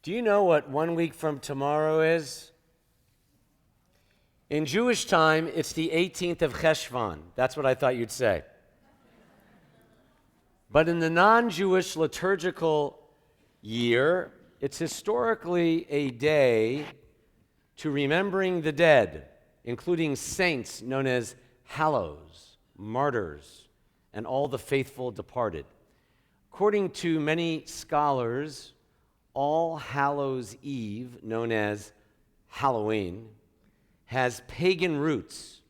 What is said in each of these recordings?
Do you know what 1 week from tomorrow is? In Jewish time, it's the 18th of Cheshvan. That's what I thought you'd say. But in the non-Jewish liturgical year, it's historically a day to remembering the dead, including saints known as hallows, martyrs, and all the faithful departed. According to many scholars, All Hallows Eve, known as Halloween, has pagan roots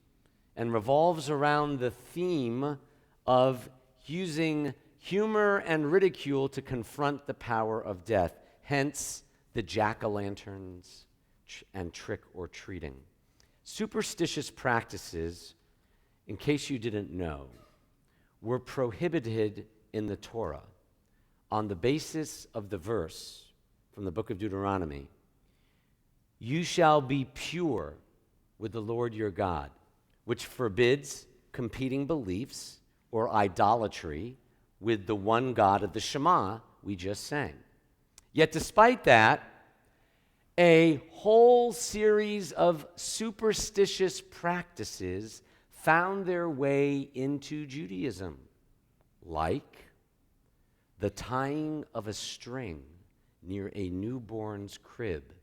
and revolves around the theme of using humor and ridicule to confront the power of death, hence the jack-o'-lanterns and trick-or-treating. Superstitious practices, in case you didn't know, were prohibited in the Torah on the basis of the verse from the book of Deuteronomy, "You shall be pure with the Lord your God," which forbids competing beliefs or idolatry with the one God of the Shema we just sang. Yet despite that, a whole series of superstitious practices found their way into Judaism, like the tying of a string near a newborn's crib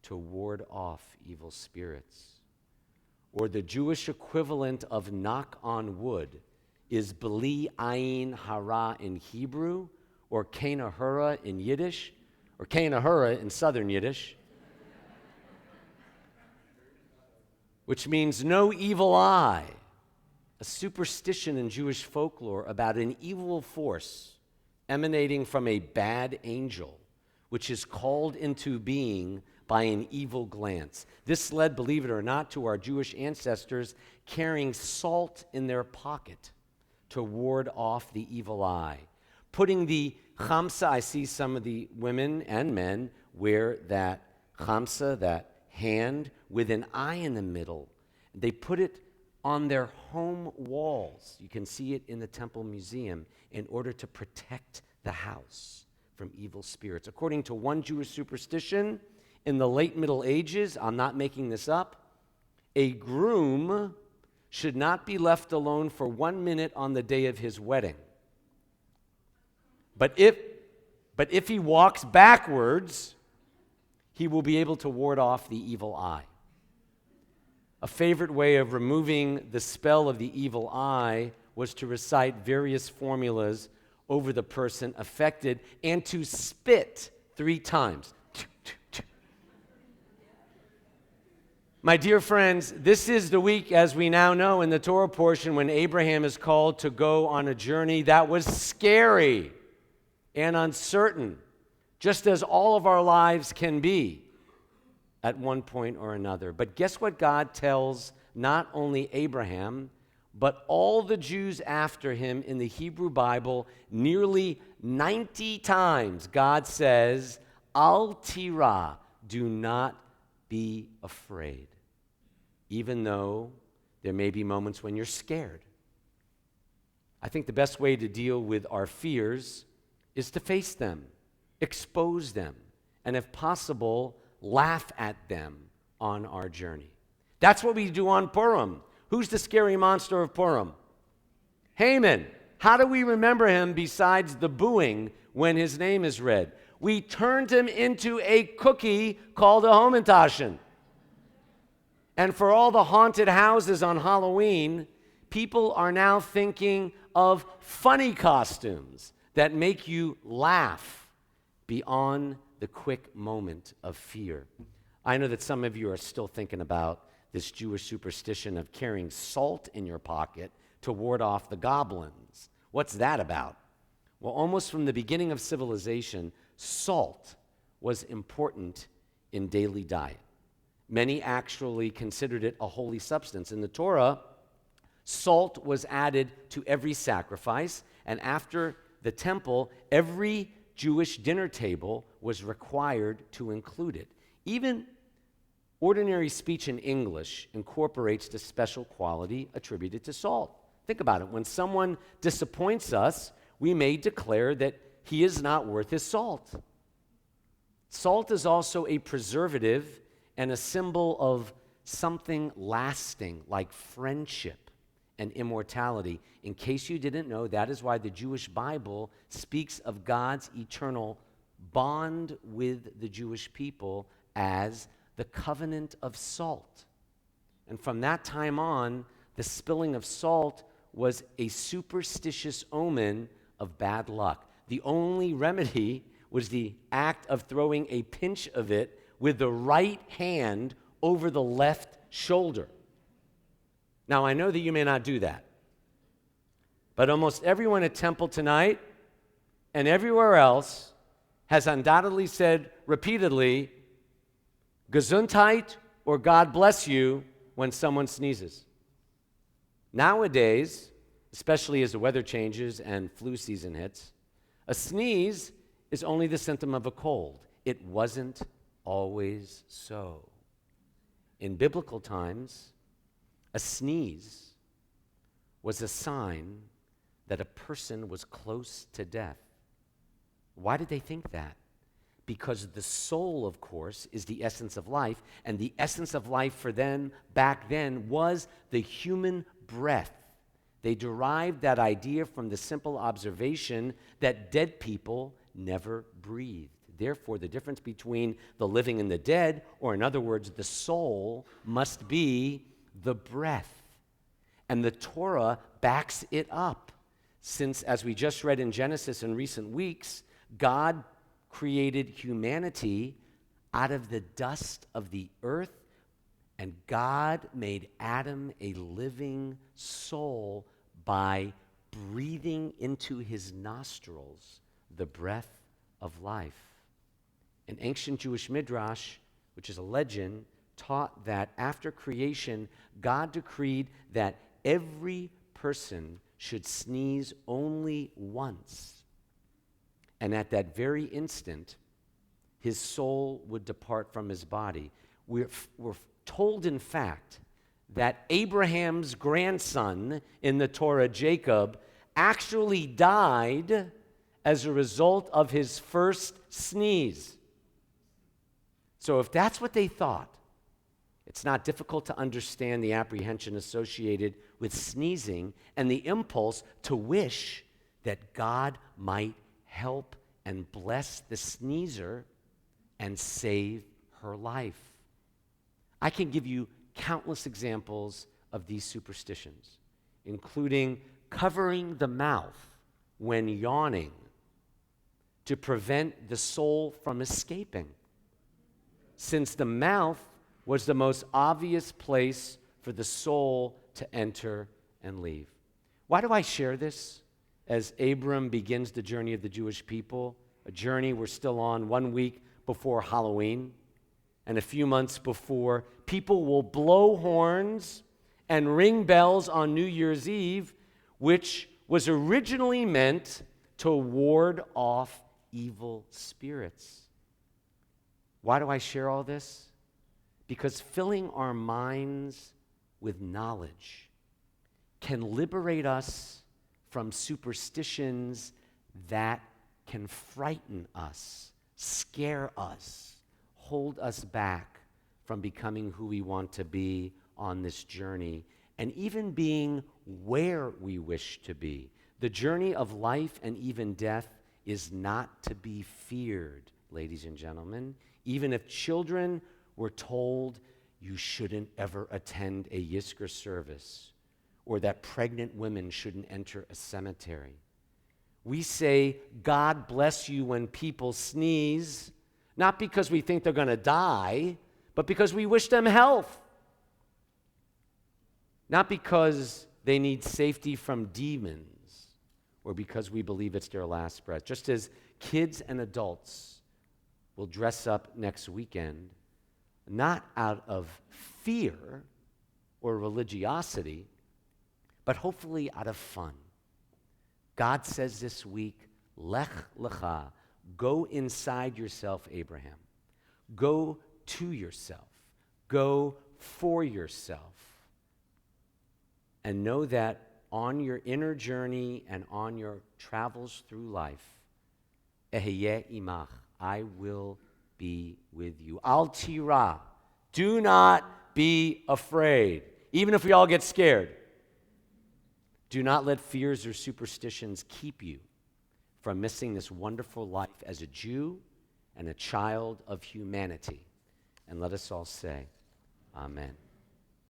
to ward off evil spirits. Or the Jewish equivalent of knock on wood is b'li ayin hara in Hebrew, or kenahura in Yiddish, or kenahura in Southern Yiddish, which means no evil eye, a superstition in Jewish folklore about an evil force emanating from a bad angel, which is called into being by an evil glance. This led, believe it or not, to our Jewish ancestors carrying salt in their pocket to ward off the evil eye. Putting the chamsa, I see some of the women and men wear that chamsa, that hand with an eye in the middle. They put it on their home walls. You can see it in the Temple Museum in order to protect the house from evil spirits. According to one Jewish superstition, in the late Middle Ages, I'm not making this up, a groom should not be left alone for 1 minute on the day of his wedding. But if he walks backwards, he will be able to ward off the evil eye. A favorite way of removing the spell of the evil eye was to recite various formulas over the person affected and to spit 3 times. My dear friends, this is the week, as we now know in the Torah portion, when Abraham is called to go on a journey that was scary and uncertain, just as all of our lives can be at one point or another. But guess what God tells not only Abraham, but all the Jews after him in the Hebrew Bible? Nearly 90 times God says, Al tira, do not be afraid, even though there may be moments when you're scared. I think the best way to deal with our fears is to face them, expose them, and if possible, laugh at them on our journey. That's what we do on Purim. Who's the scary monster of Purim? Haman. How do we remember him besides the booing when his name is read? We turned him into a cookie called a Hamantaschen. And for all the haunted houses on Halloween, people are now thinking of funny costumes that make you laugh beyond the quick moment of fear. I know that some of you are still thinking about this Jewish superstition of carrying salt in your pocket to ward off the goblins. What's that about? Well, almost from the beginning of civilization, salt was important in daily diet. Many actually considered it a holy substance. In the Torah, salt was added to every sacrifice, and after the temple, every Jewish dinner table was required to include it. Even ordinary speech in English incorporates the special quality attributed to salt. Think about it. When someone disappoints us, we may declare that he is not worth his salt. Salt is also a preservative and a symbol of something lasting, like friendship and immortality. In case you didn't know, that is why the Jewish Bible speaks of God's eternal bond with the Jewish people as the covenant of salt. And from that time on, the spilling of salt was a superstitious omen of bad luck. The only remedy was the act of throwing a pinch of it with the right hand over the left shoulder. Now, I know that you may not do that, but almost everyone at Temple tonight and everywhere else has undoubtedly said repeatedly, Gesundheit or God bless you when someone sneezes. Nowadays, especially as the weather changes and flu season hits, a sneeze is only the symptom of a cold. It wasn't always so. In biblical times, a sneeze was a sign that a person was close to death. Why did they think that? Because the soul, of course, is the essence of life, and the essence of life for them back then was the human breath. They derived that idea from the simple observation that dead people never breathed. Therefore, the difference between the living and the dead, or in other words, the soul, must be the breath. And the Torah backs it up, since, as we just read in Genesis in recent weeks, God created humanity out of the dust of the earth, and God made Adam a living soul by breathing into his nostrils the breath of life. An ancient Jewish midrash, which is a legend, taught that after creation, God decreed that every person should sneeze only once. And at that very instant, his soul would depart from his body. We're told, in fact, that Abraham's grandson in the Torah, Jacob, actually died as a result of his first sneeze. So if that's what they thought, it's not difficult to understand the apprehension associated with sneezing and the impulse to wish that God might help and bless the sneezer and save her life. I can give you countless examples of these superstitions, including covering the mouth when yawning to prevent the soul from escaping, since the mouth was the most obvious place for the soul to enter and leave. Why do I share this? As Abram begins the journey of the Jewish people, a journey we're still on 1 week before Halloween, and a few months before, people will blow horns and ring bells on New Year's Eve, which was originally meant to ward off evil spirits. Why do I share all this? Because filling our minds with knowledge can liberate us from superstitions that can frighten us, scare us, hold us back from becoming who we want to be on this journey, and even being where we wish to be. The journey of life and even death is not to be feared, ladies and gentlemen. Even if children were told you shouldn't ever attend a Yizkor service, or that pregnant women shouldn't enter a cemetery. We say, God bless you when people sneeze, not because we think they're going to die, but because we wish them health. Not because they need safety from demons, or because we believe it's their last breath. Just as kids and adults will dress up next weekend, not out of fear or religiosity, but hopefully out of fun. God says this week, Lech Lecha, go inside yourself, Abraham. Go to yourself. Go for yourself. And know that on your inner journey and on your travels through life, Eheyeh imach, I will be with you. Al tira. Do not be afraid. Even if we all get scared, do not let fears or superstitions keep you from missing this wonderful life as a Jew and a child of humanity. And let us all say, Amen.